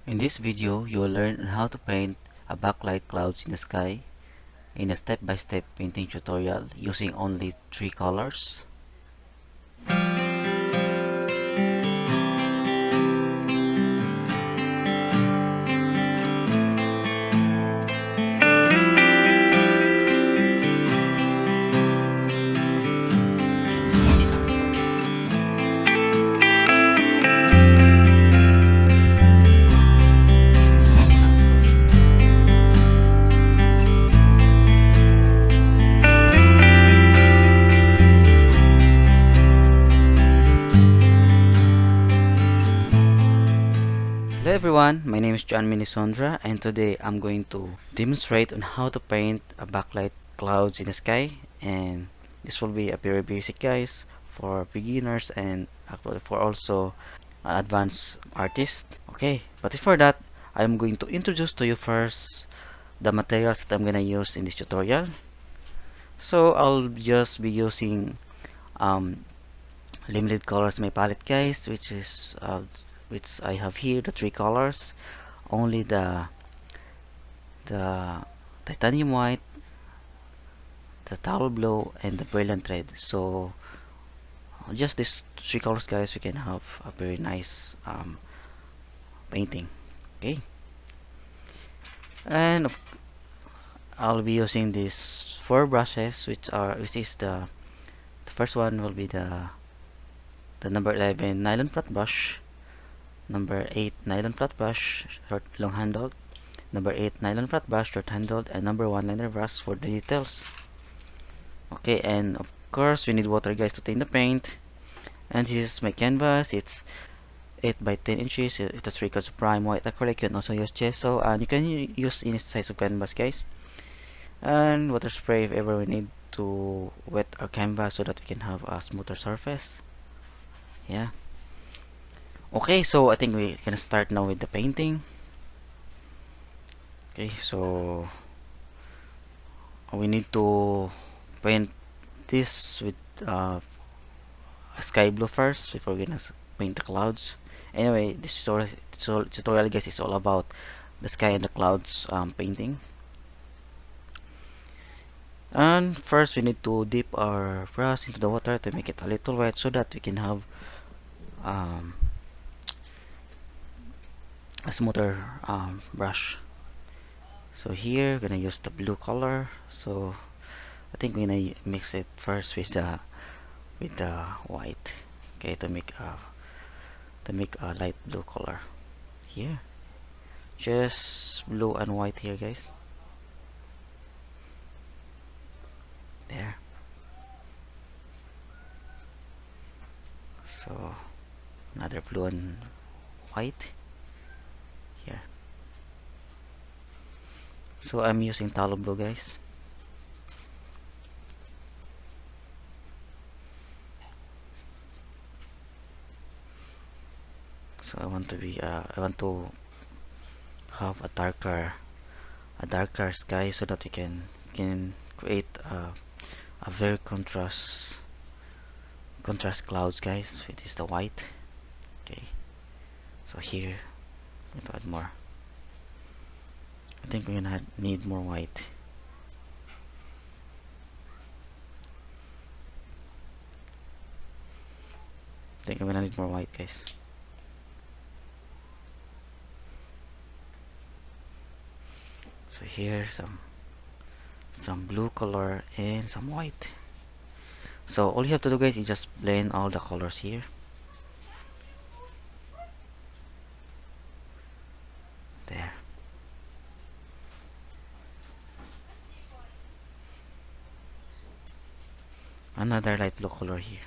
In this video, you will learn how to paint a backlight clouds in the sky in a step-by-step painting tutorial using only 3 colors. Hello everyone, my name is JMLisondra and today I'm going to demonstrate on how to paint a backlight clouds in the sky, and this will be a very basic guys for beginners and actually for also advanced artists. Okay, but before that I'm going to introduce to you first the materials that I'm gonna use in this tutorial. So I'll just be using um, limited colors in my palette guys, which I have here the 3 colors, only the titanium white, the towel blue, and the brilliant red. So just these 3 colors guys, we can have a very nice painting. Okay, and I'll be using these 4 brushes, which is the first one will be the number 11 nylon flat brush, number 8 nylon flat brush short long handled, number 8 nylon flat brush short handled, and number 1 liner brush for the details. Okay, and of course we need water guys to thin the paint. And this is my canvas. It's 8 by 10 inches. It's a 3 coats of prime white acrylic. You can also use gesso, and you can use any size of canvas guys, and water spray if ever we need to wet our canvas so that we can have a smoother surface. Yeah. Okay, so I think we can start now with the painting. Okay, so we need to paint this with sky blue first before we're gonna paint the clouds. Anyway, this tutorial guys is all about the sky and the clouds painting. And first we need to dip our brush into the water to make it a little wet so that we can have um, a smoother brush. So here we're gonna use the blue color. So I think we're gonna mix it first with the white. Okay, to make a light blue color here. Just blue and white here, guys. There. So another blue and white here. So I'm using talo blue, guys. So I want to have a darker sky so that we can create a very contrast clouds guys, which is the white. Okay, so here I'm going to add more. I think we're gonna need more white. I think I'm gonna need more white, guys. So here some blue color and some white. So all you have to do guys is just blend all the colors here. There. Another light blue color here.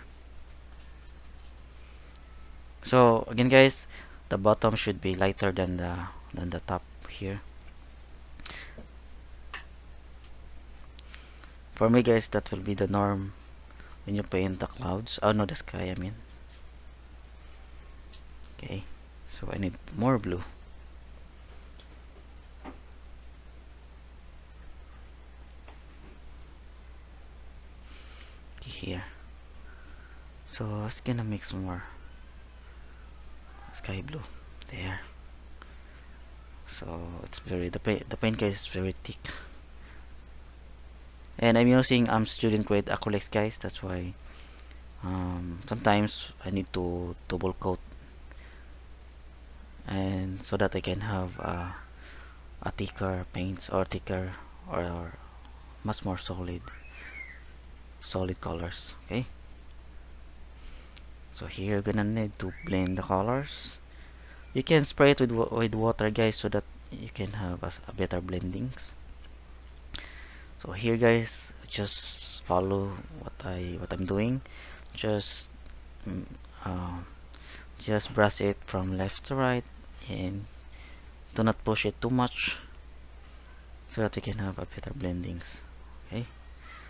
So again guys, the bottom should be lighter than the top here. For me guys, that will be the norm when you paint the clouds. Oh no, the sky I mean. Okay, so I need more blue. Okay, here. So it's gonna mix more sky blue there. So it's very the paint guys is very thick, and I'm using student grade acrylics guys. That's why sometimes I need to double coat, and so that I can have a thicker paints, or thicker, or much more solid colors. Okay, so here you're gonna need to blend the colors. You can spray it with water guys, so that you can have a better blendings. So here guys, just follow what I'm doing. Just mm, uh, just brush it from left to right, and do not push it too much, so that we can have a better blendings. Okay,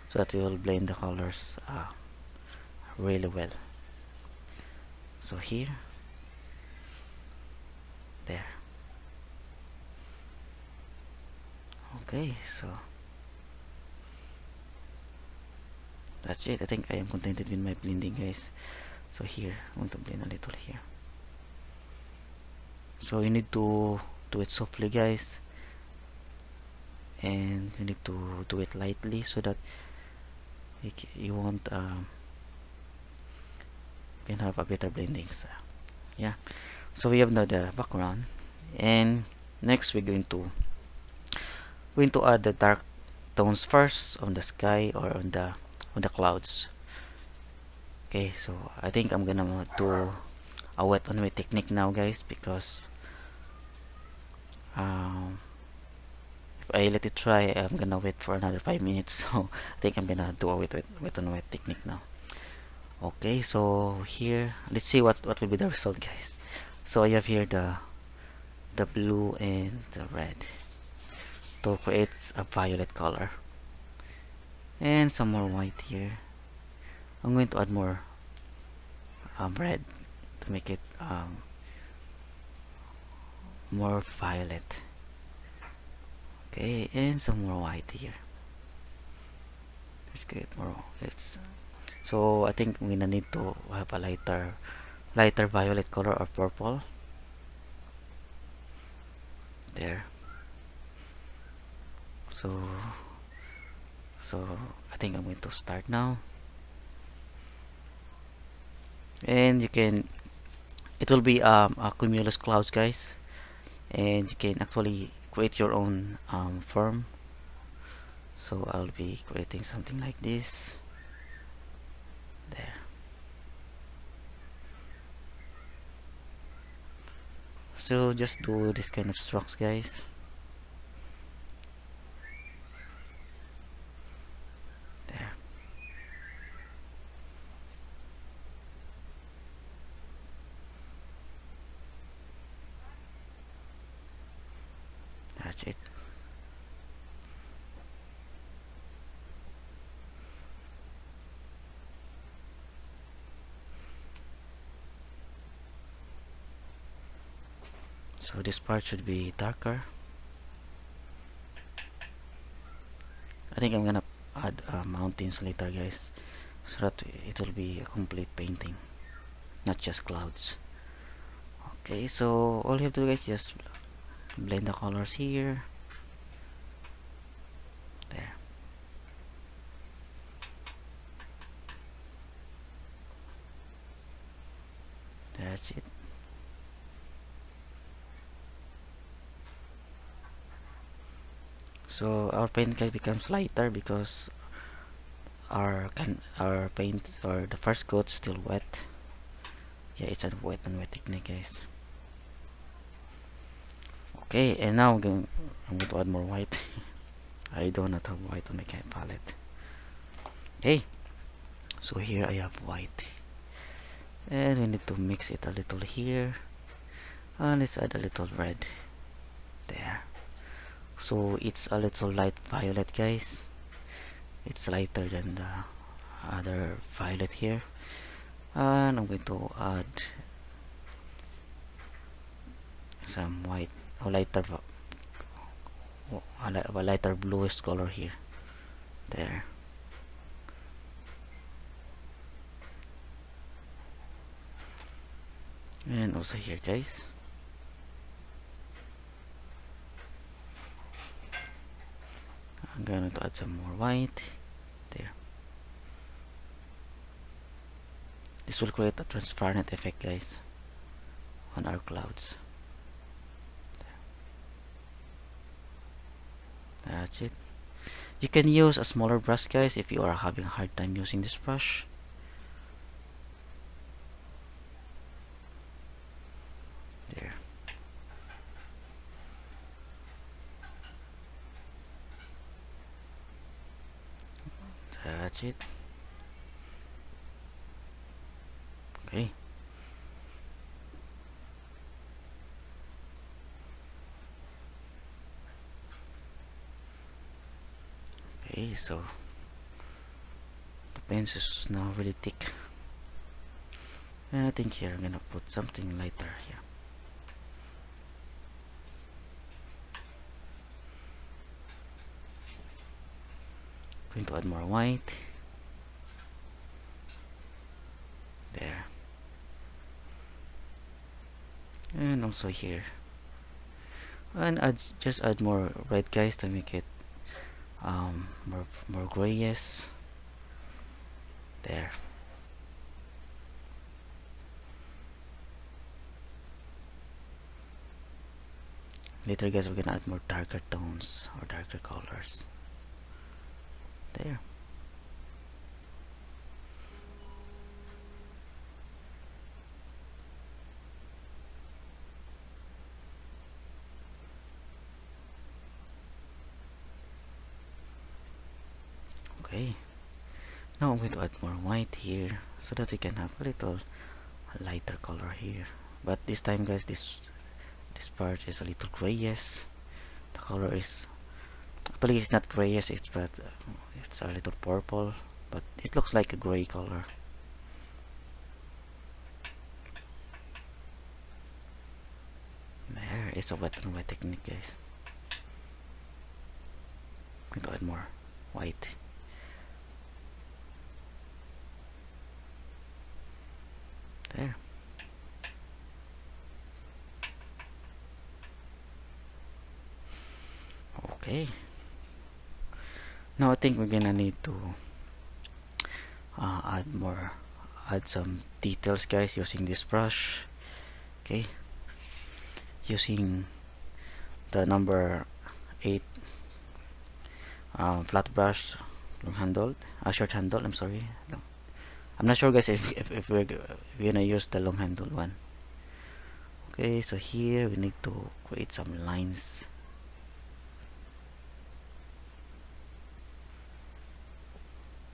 so that we will blend the colors really well. So here, there. Okay, so that's it. I think I am contented with my blending guys. So here, I want to blend a little here. So you need to do it softly guys, and you need to do it lightly, so that you won't can have a better blendings. Yeah, so we have now the background, and next we're going to add the dark tones first on the sky, or on the clouds. Okay, so I think I'm gonna do a wet on wet technique now guys, because um, if I let it try, I'm gonna wait for another 5 minutes. So I think I'm gonna do a wet on wet technique now. Okay, so here let's see what will be the result guys. So I have here the blue and the red to create a violet color, and some more white here. I'm going to add more red to make it more violet. Okay, and some more white here. Let's get more. So I think we're gonna need to have a lighter violet color, or purple. There. So I think I'm going to start now, and you can, it will be a cumulus clouds guys, and you can actually create your own form. So I'll be creating something like this. There. So just do this kind of strokes guys. There. That's it. So this part should be darker. I think I'm gonna add mountains later guys, so that it will be a complete painting, not just clouds. Okay, so all you have to do guys, just blend the colors here. There. That's it. So our paint guy becomes lighter, because our paint, or the first coat, still wet. Yeah, it's a wet and wet technique guys. Okay, and now I'm going to add more white. I do not have white on my palette. Okay, so here I have white, and we need to mix it a little here, and let's add a little red there. So it's a little light violet guys. It's lighter than the other violet here, and I'm going to add some white, or a lighter bluish color here. There. And also here guys. going to add some more white there. This will create a transparent effect, guys, on our clouds. That's it. You can use a smaller brush, guys, if you are having a hard time using this brush. There. That's it. Okay. Okay, so the pencil is now really thick. And I think here I'm gonna put something lighter here. Going to add more white. There. And also here. And just add more red, guys, to make it more grayish. There. Later, guys, we're gonna add more darker tones or darker colors. There. Okay. Now I'm going to add more white here so that we can have a little lighter color here. But this time, guys, this part is a little grayish. The color is actually it's not grayish, it's a little purple, but it looks like a gray color. There is a wet and wet technique, guys. I'm going to add more white. There. Okay. Now I think we're gonna need to add some details, guys, using this brush. Okay. Using the number 8 flat brush, long handled, short handled. I'm sorry. I'm not sure, guys, if we're gonna use the long handled one. Okay, so here we need to create some lines.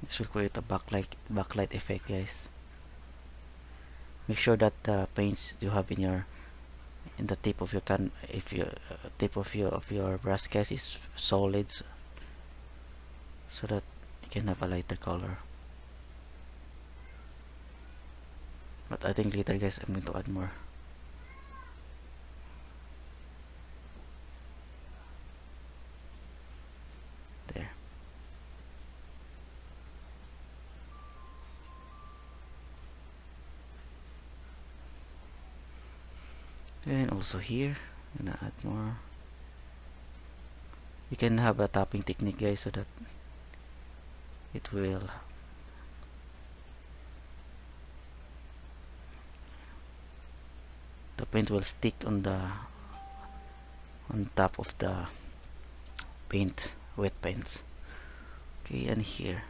This will create a backlight effect, guys. Make sure that the paints you have in the tip of your tip of your brush, guys, is solid, so that you can have a lighter color. But I think later, guys, I'm going to add more. There. And also here, I'm gonna add more. You can have a tapping technique, guys, so that it will the paint will stick on top of the wet paints. Okay, and here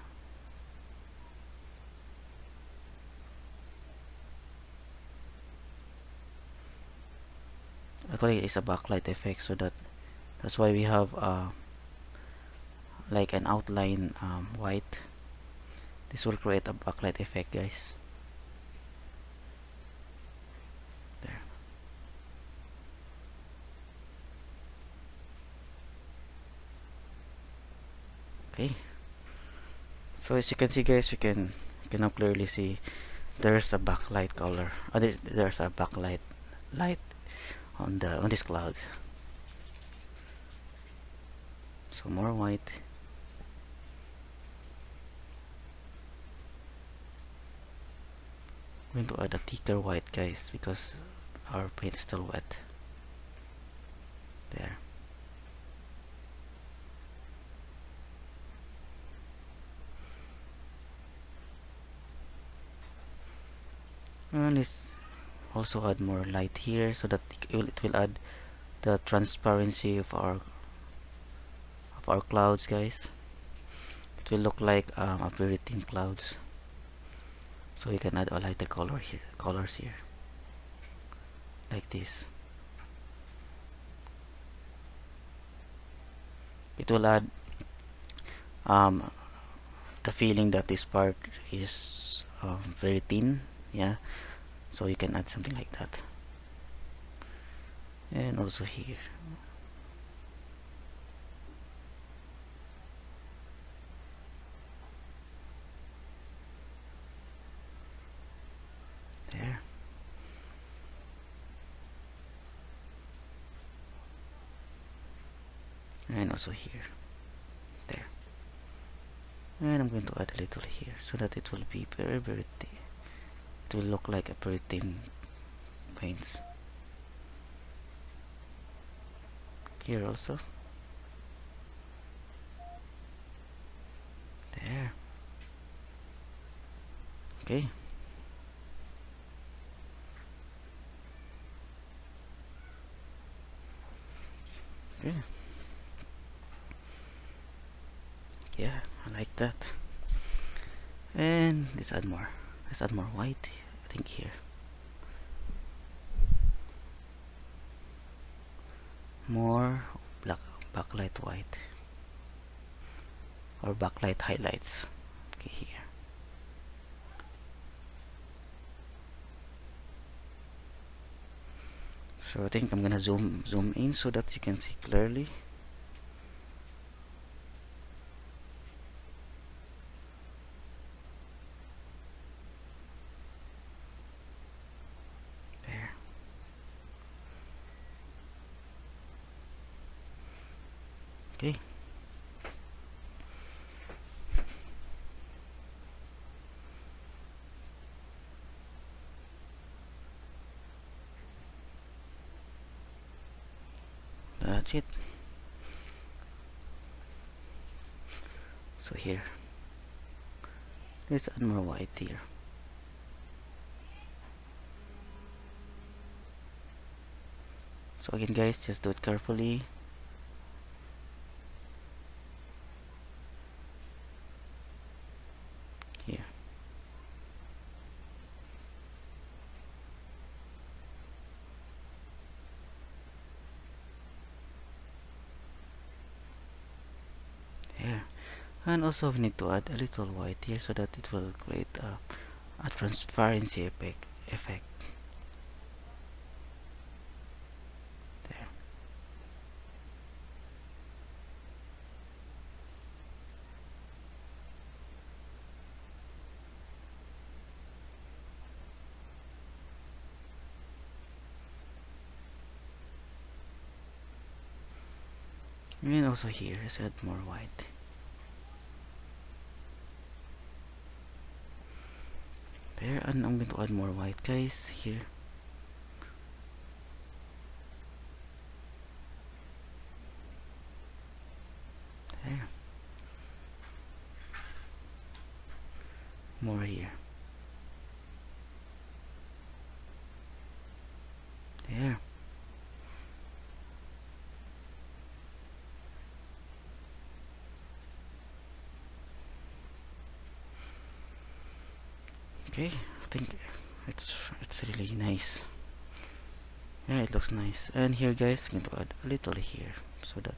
actually it's a backlight effect, so that's why we have like an outline white. This will create a backlight effect, guys. There. Okay, so as you can see, guys, you can now clearly see there's a backlight color. There's a backlight light on this cloud. So more white. I'm going to add a thicker white, guys, because our paint is still wet. There. And let's also add more light here so that it will add the transparency of our clouds, guys. It will look like a very thin clouds. So you can add a lighter colors here, like this. It will add um, the feeling that this part is very thin, yeah. So you can add something like that. And also here. There. And also here. There. And I'm going to add a little here so that it will be very thin. It will look like a very thin paints. Here also. There. Okay. Good. Yeah, I like that. And let's add more. Let's add more white, I think here. More backlight white. Or backlight highlights. Okay, here. So I think I'm gonna zoom in so that you can see clearly. There. Okay. That's it. So here, let's add more white here. So again, guys, just do it carefully. Here. There. And also we need to add a little white here so that it will create a transparency effect. There. And also here, let's add more white. There, and I'm going to add more white, guys, here. There. More here. There. Okay, I think it's really nice. Yeah, it looks nice. And here, guys, I'm going to add a little here so that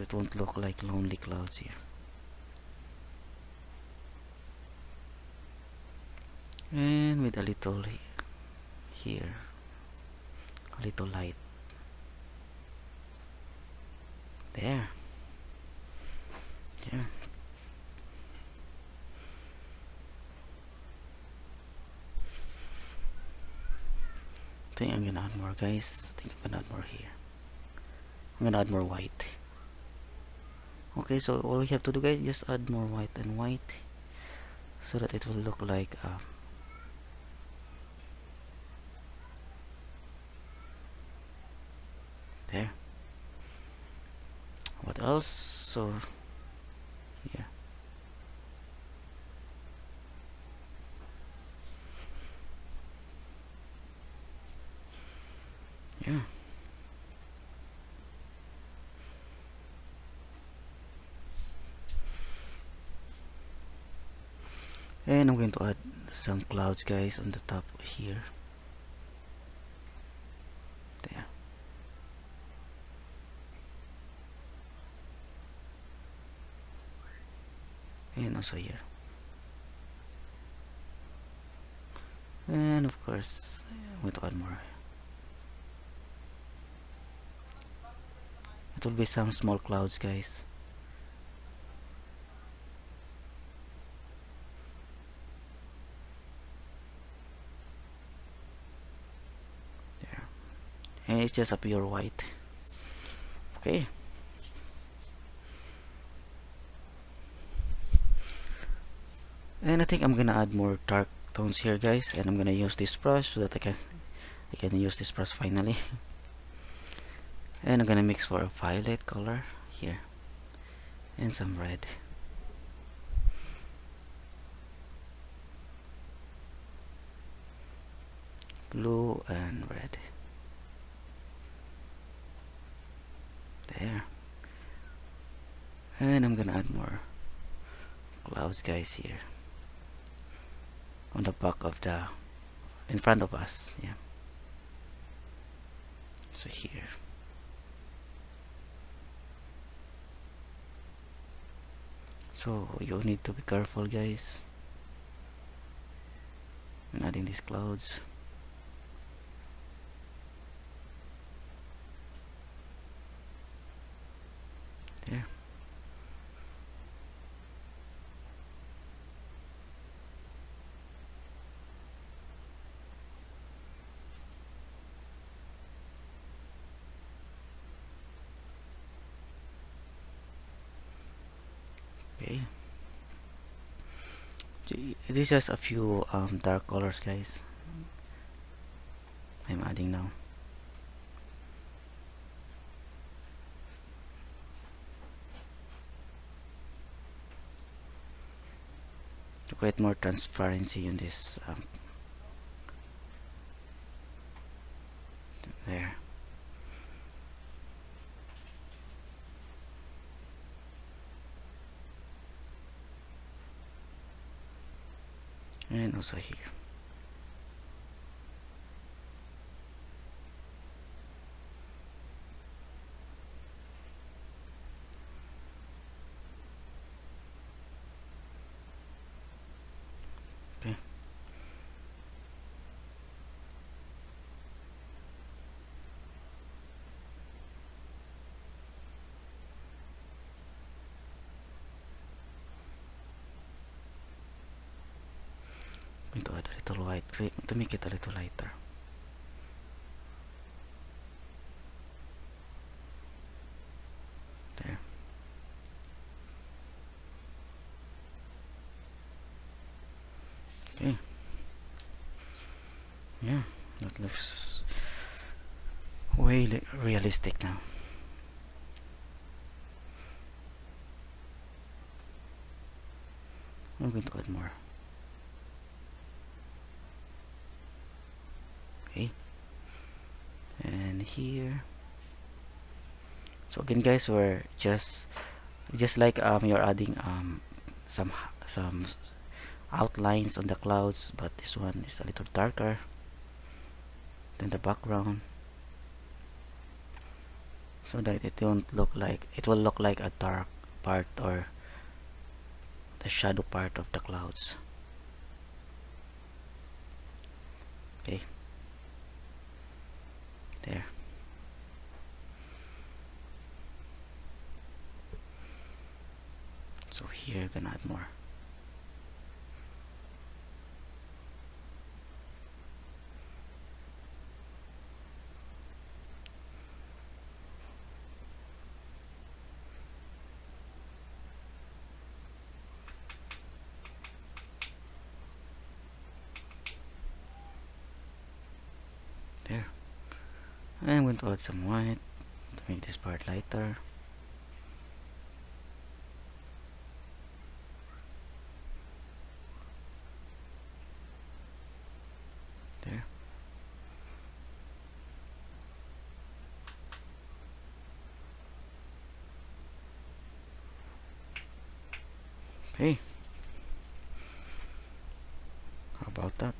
it won't look like lonely clouds here. And with a little here, a little light. There. Yeah. I think I'm gonna add more, guys. I think I'm gonna add more here. I'm gonna add more white. Okay, so all we have to do, guys, just add more white and white so that it will look like there. What else? So yeah, yeah. And I'm going to add some clouds, guys, on the top here. There. And also here. And of course, I'm going to add more. It will be some small clouds, guys. There. And it's just a pure white. Okay. And I think I'm gonna add more dark tones here, guys, and I'm gonna use this brush so that I can use this brush finally. And I'm gonna mix for a violet color here and some red. Blue and red. There. And I'm gonna add more clouds, guys, here on the back of the in front of us. Yeah. So here. So you need to be careful, guys, in adding these clouds. There. Okay. This is a few dark colors, guys. I'm adding now. To create more transparency in this there. And also here. Okay. I'm going to add a little white to make it a little lighter. There. Okay. Yeah, that looks way realistic now. I'm going to add more. Okay. And here. So again, guys, we're just like you're adding some outlines on the clouds, but this one is a little darker than the background, so that it will look like a dark part or the shadow part of the clouds. Okay. There. So here, gonna add more. There. And I'm going to add some white to make this part lighter. Okay, how about that?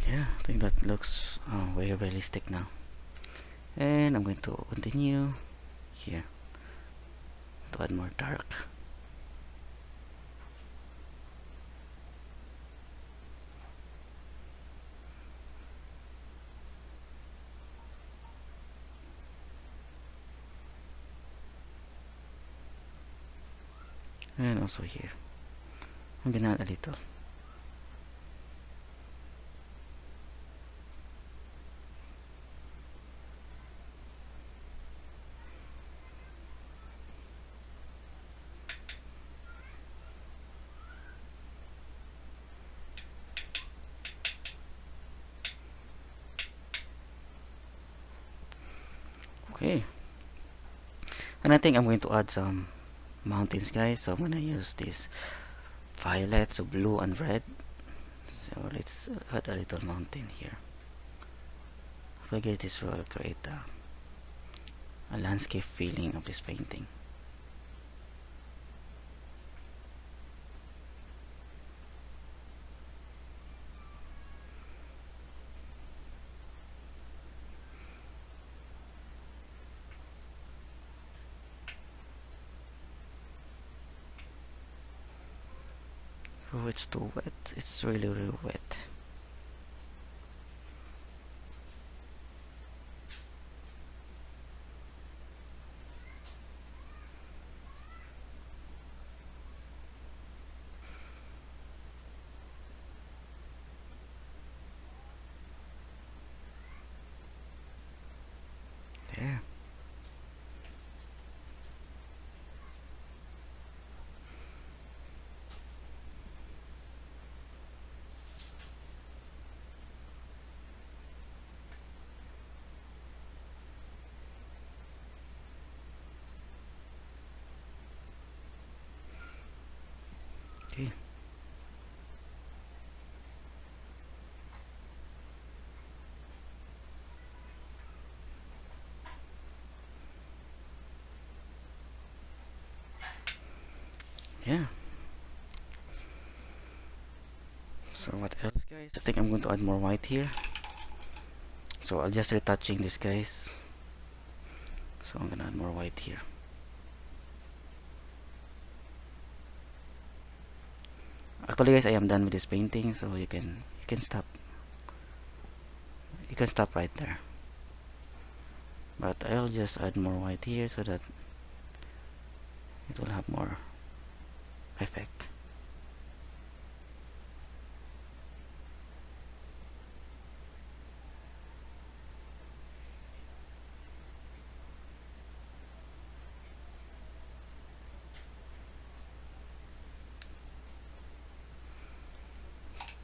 Yeah, I think that looks very realistic now. And I'm going to continue here to add more dark. And also here, I'm gonna add a little. Okay, and I think I'm going to add some mountains, guys. So I'm gonna use this violet, so blue and red. So let's add a little mountain here. So I guess this will create a landscape feeling of this painting. Oh, it's too wet. It's really, really wet. There. Okay. Yeah. So what else, guys? I think I'm going to add more white here. So I'll just retouching this, guys. So I'm gonna add more white here. Actually, guys, I am done with this painting, so you can stop. You can stop right there. But I'll just add more white here so that it will have more effect.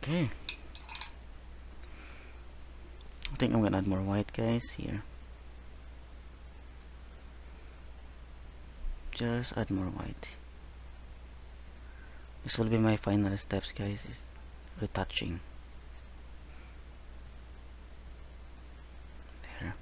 Okay. I think I'm gonna add more white, guys, here. Just add more white. This will be my final steps, guys, is retouching. There.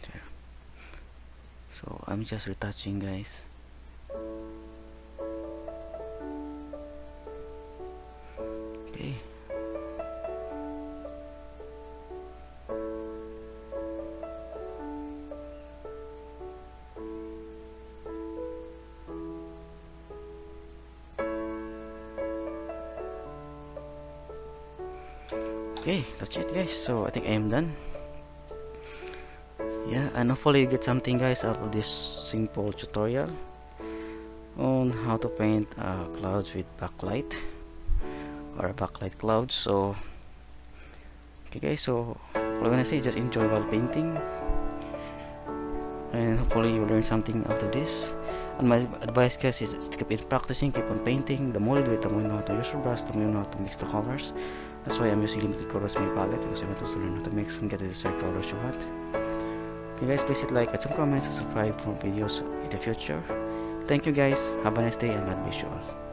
There. So I'm just retouching, guys. Okay. Okay, that's it, guys. So I think I am done. Yeah, and hopefully you get something, guys, out of this simple tutorial on how to paint clouds with backlight or a backlight cloud. So okay, guys, so All I wanna say is just enjoy while painting, and hopefully you learn something out of this. And my advice, guys, is keep on practicing, keep on painting. The more you do it, the more you know how to use your brush, the more you know how to mix the colors. That's why I'm using limited colors in my palette, because I want to learn how to mix and get the desired colors you want. Okay guys, please hit like, add some comments, and subscribe for videos in the future. Thank you guys, have a nice day, and God bless you all.